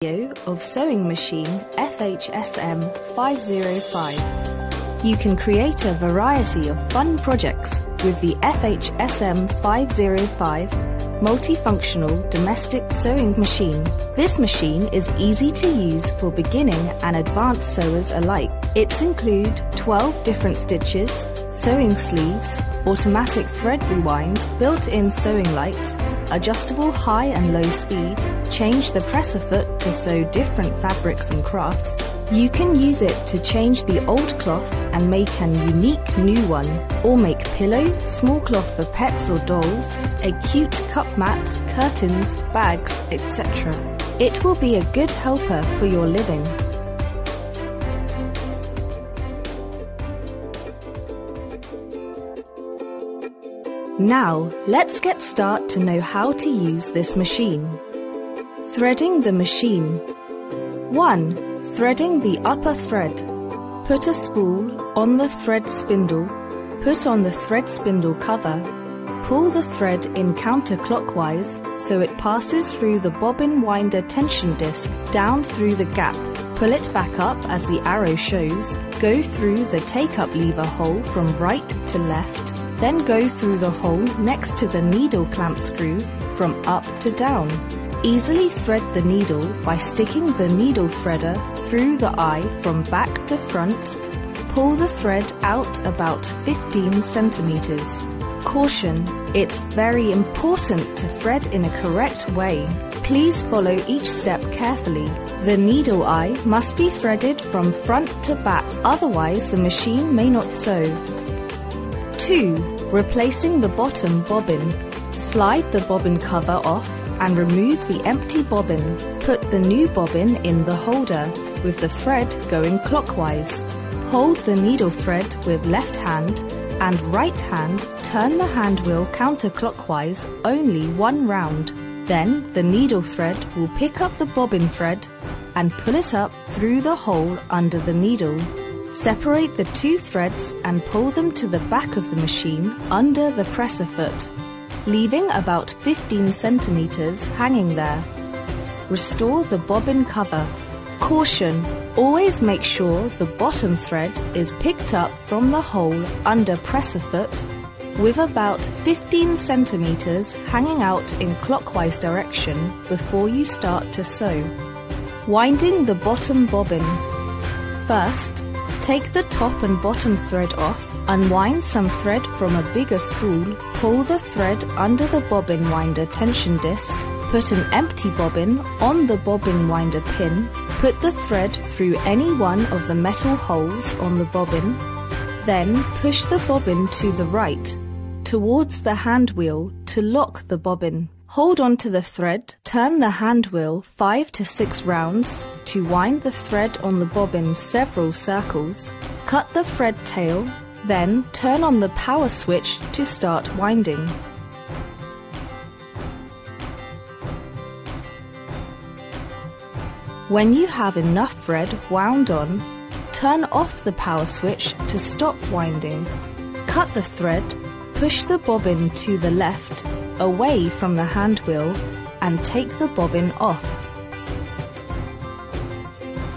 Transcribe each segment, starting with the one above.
Video of sewing machine FHSM 505. You can create a variety of fun projects with the FHSM 505 multifunctional domestic sewing machine. This machine is easy to use for beginning and advanced sewers alike. It's include 12 different stitches, sewing sleeves, automatic thread rewind, built-in sewing light, adjustable high and low speed, change the presser foot to sew different fabrics and crafts. You can use it to change the old cloth and make an unique new one, or make pillow, small cloth for pets or dolls, a cute cup mat, curtains, bags, etc. It will be a good helper for your living. Now, let's get started to know how to use this machine. Threading the machine. 1. Threading the upper thread. Put a spool on the thread spindle. Put on the thread spindle cover. Pull the thread in counterclockwise so it passes through the bobbin winder tension disc down through the gap. Pull it back up as the arrow shows. Go through the take-up lever hole from right to left. Then go through the hole next to the needle clamp screw from up to down. Easily thread the needle by sticking the needle threader through the eye from back to front. Pull the thread out about 15 centimeters. Caution: it's very important to thread in a correct way. Please follow each step carefully. The needle eye must be threaded from front to back, otherwise the machine may not sew. 2. Replacing the bottom bobbin. Slide the bobbin cover off and remove the empty bobbin. Put the new bobbin in the holder with the thread going clockwise. Hold the needle thread with left hand and right hand. Turn the hand wheel counterclockwise only one round. Then the needle thread will pick up the bobbin thread and pull it up through the hole under the needle. Separate the two threads and pull them to the back of the machine under the presser foot, leaving about 15 centimeters hanging there. Restore the bobbin cover. Caution: always make sure the bottom thread is picked up from the hole under presser foot with about 15 centimeters hanging out in clockwise direction before you start to sew. Winding the bottom bobbin. First, take the top and bottom thread off, unwind some thread from a bigger spool, pull the thread under the bobbin winder tension disc, put an empty bobbin on the bobbin winder pin, put the thread through any one of the metal holes on the bobbin, then push the bobbin to the right, towards the hand wheel to lock the bobbin. Hold on to the thread, turn the hand wheel 5 to 6 rounds to wind the thread on the bobbin several circles. Cut the thread tail, then turn on the power switch to start winding. When you have enough thread wound on, turn off the power switch to stop winding. Cut the thread, push the bobbin to the left, away from the hand wheel, and take the bobbin off.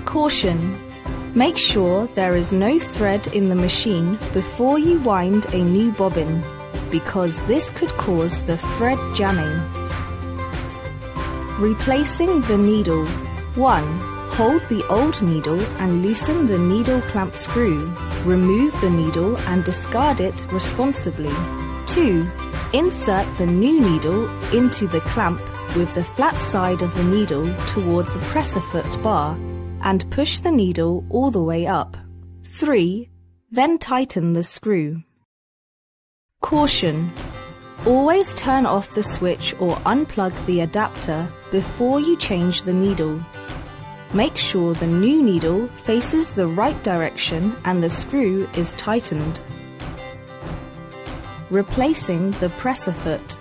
Caution: make sure there is no thread in the machine before you wind a new bobbin, because this could cause the thread jamming. Replacing the needle. 1. Hold the old needle and loosen the needle clamp screw. Remove the needle and discard it responsibly. 2. Insert the new needle into the clamp with the flat side of the needle toward the presser foot bar and push the needle all the way up. 3. Then tighten the screw. Caution: always turn off the switch or unplug the adapter before you change the needle. Make sure the new needle faces the right direction and the screw is tightened. Replacing the presser foot.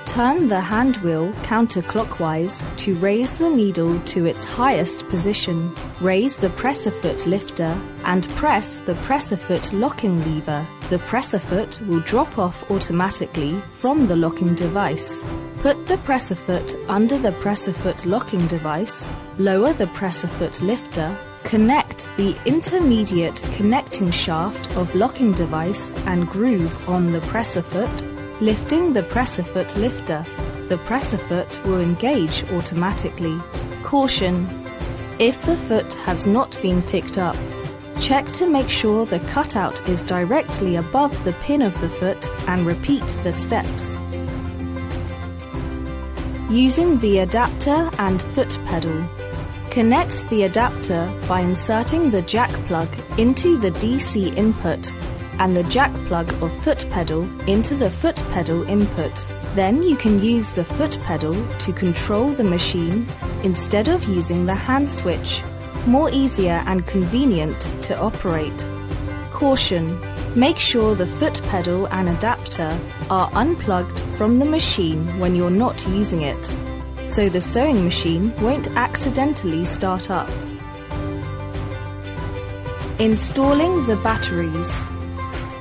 Turn the hand wheel counterclockwise to raise the needle to its highest position. Raise the presser foot lifter and press the presser foot locking lever. The presser foot will drop off automatically from the locking device. Put the presser foot under the presser foot locking device. Lower the presser foot lifter. Connect the intermediate connecting shaft of locking device and groove on the presser foot. Lifting the presser foot lifter, the presser foot will engage automatically. Caution: if the foot has not been picked up, check to make sure the cutout is directly above the pin of the foot and repeat the steps. Using the adapter and foot pedal. Connect the adapter by inserting the jack plug into the DC input and the jack plug of foot pedal into the foot pedal input. Then you can use the foot pedal to control the machine instead of using the hand switch. More easier and convenient to operate. Caution: make sure the foot pedal and adapter are unplugged from the machine when you're not using it, so the sewing machine won't accidentally start up. Installing the batteries.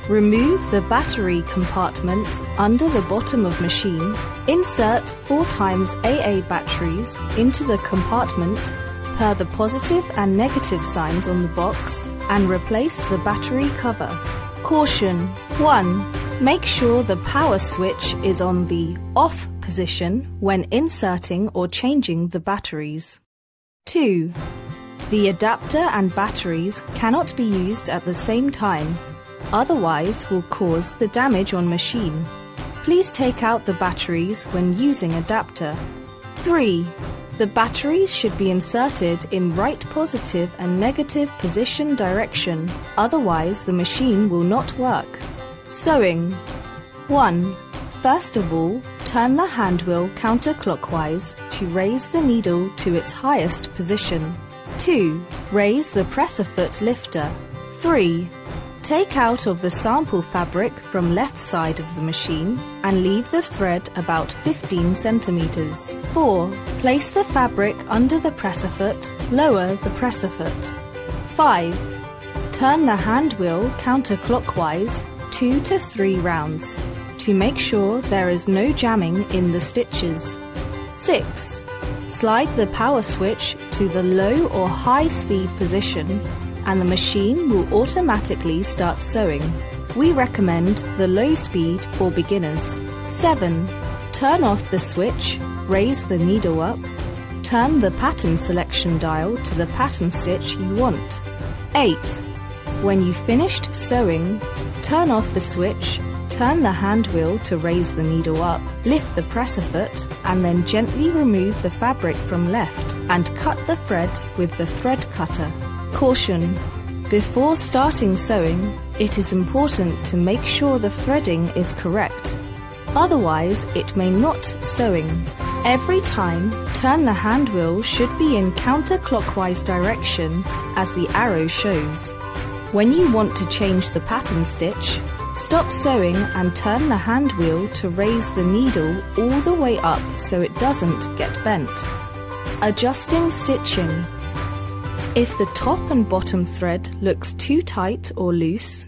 Remove the battery compartment under the bottom of machine. Insert 4x AA batteries into the compartment per the positive and negative signs on the box and replace the battery cover. Caution: 1. Make sure the power switch is on the off position when inserting or changing the batteries. 2. The adapter and batteries cannot be used at the same time, otherwise will cause the damage on machine. Please take out the batteries when using adapter. 3. The batteries should be inserted in right positive and negative position direction, otherwise the machine will not work. Sewing. 1. First of all, turn the hand wheel counterclockwise to raise the needle to its highest position. 2. Raise the presser foot lifter. 3. Take out of the sample fabric from left side of the machine and leave the thread about 15 centimeters. 4. Place the fabric under the presser foot, lower the presser foot. 5. Turn the hand wheel counterclockwise 2 to 3 rounds to make sure there is no jamming in the stitches. 6. Slide the power switch to the low or high speed position and the machine will automatically start sewing. We recommend the low speed for beginners. 7. Turn off the switch, raise the needle up, turn the pattern selection dial to the pattern stitch you want. 8. When you've finished sewing, turn off the switch, turn the hand wheel to raise the needle up, lift the presser foot, and then gently remove the fabric from left and cut the thread with the thread cutter. Caution: before starting sewing, it is important to make sure the threading is correct. Otherwise, it may not sewing. Every time, turn the hand wheel should be in counterclockwise direction as the arrow shows. When you want to change the pattern stitch, stop sewing and turn the hand wheel to raise the needle all the way up so it doesn't get bent. Adjusting stitching. If the top and bottom thread looks too tight or loose,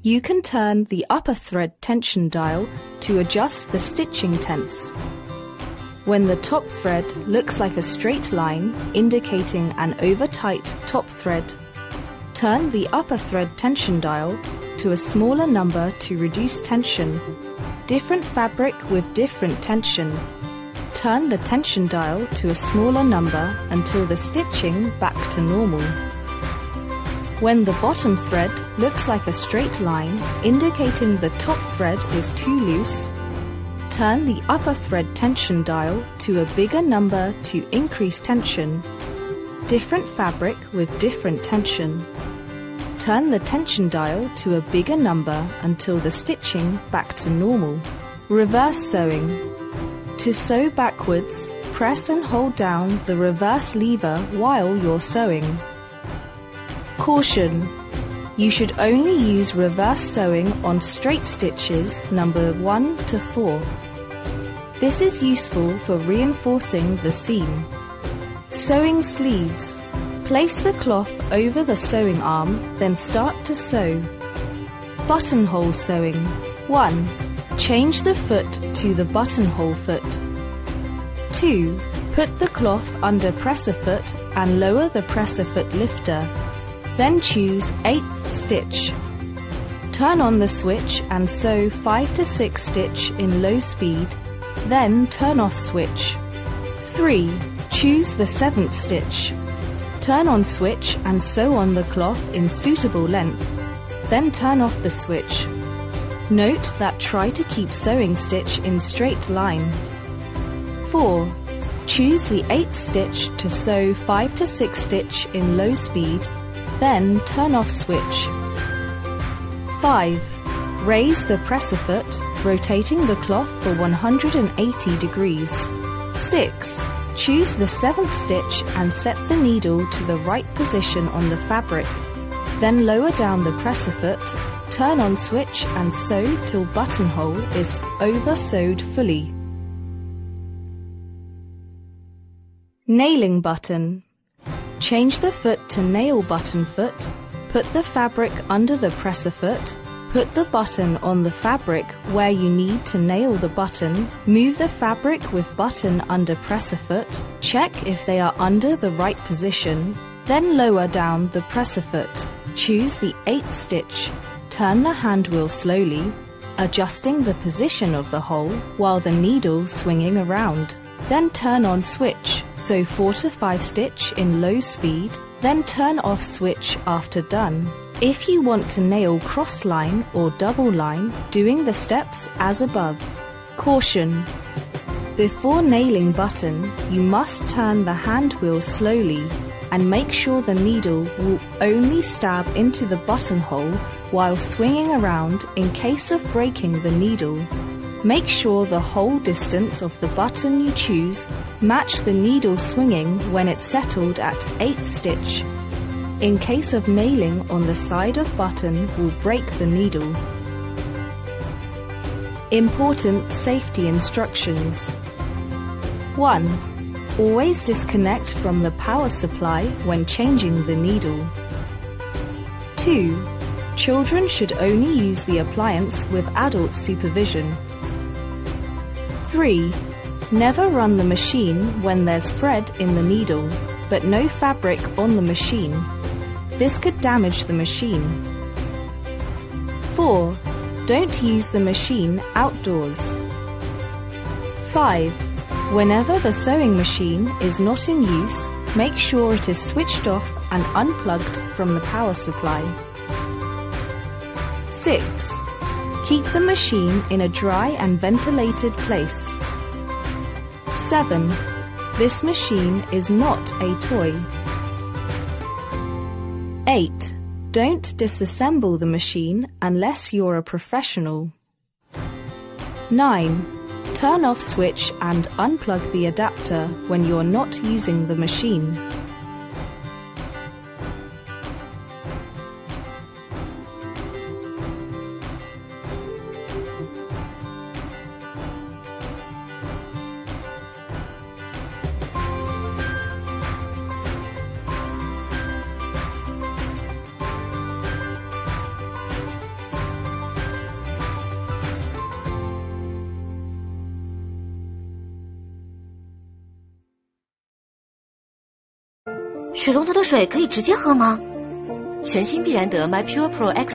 you can turn the upper thread tension dial to adjust the stitching tense. When the top thread looks like a straight line indicating an over-tight top thread, turn the upper thread tension dial to a smaller number to reduce tension. Different fabric with different tension. Turn the tension dial to a smaller number until the stitching back to normal. When the bottom thread looks like a straight line indicating the top thread is too loose, turn the upper thread tension dial to a bigger number to increase tension. Different fabric with different tension. Turn the tension dial to a bigger number until the stitching back to normal. Reverse sewing. To sew backwards, press and hold down the reverse lever while you're sewing. Caution: you should only use reverse sewing on straight stitches number 1 to 4. This is useful for reinforcing the seam. Sewing sleeves. Place the cloth over the sewing arm, then start to sew. Buttonhole sewing. 1. Change the foot to the buttonhole foot. 2. Put the cloth under presser foot and lower the presser foot lifter. Then choose 8th stitch. Turn on the switch and sew 5 to 6 stitch in low speed, then turn off switch. 3. Choose the 7th stitch. Turn on switch and sew on the cloth in suitable length, then turn off the switch. Note that try to keep sewing stitch in straight line. 4. Choose the 8th stitch to sew 5 to 6 stitch in low speed, then turn off switch. 5. Raise the presser foot, rotating the cloth for 180 degrees. 6. Choose the 7th stitch and set the needle to the right position on the fabric. Then lower down the presser foot, turn on switch and sew till buttonhole is over-sewed fully. Nailing button. Change the foot to nail button foot, put the fabric under the presser foot, put the button on the fabric where you need to nail the button, move the fabric with button under presser foot, check if they are under the right position, then lower down the presser foot. Choose the 8th stitch, turn the hand wheel slowly, adjusting the position of the hole while the needle swinging around. Then turn on switch, sew 4 to 5 stitch in low speed, then turn off switch after done. If you want to nail cross line or double line, doing the steps as above. Caution! Before nailing button, you must turn the hand wheel slowly and make sure the needle will only stab into the buttonhole while swinging around in case of breaking the needle. Make sure the hole distance of the button you choose match the needle swinging when it's settled at 8th stitch. In case of nailing on the side of button will break the needle. Important safety instructions. 1. Always disconnect from the power supply when changing the needle. 2. Children should only use the appliance with adult supervision. 3. Never run the machine when there's thread in the needle, but no fabric on the machine. This could damage the machine. 4. Don't use the machine outdoors. 5. Whenever the sewing machine is not in use, make sure it is switched off and unplugged from the power supply. 6. Keep the machine in a dry and ventilated place. 7. This machine is not a toy. 8. Don't disassemble the machine unless you're a professional. 9. Turn off switch and unplug the adapter when you're not using the machine.水龙头的水可以直接喝吗？全新必然得 My Pure Pro X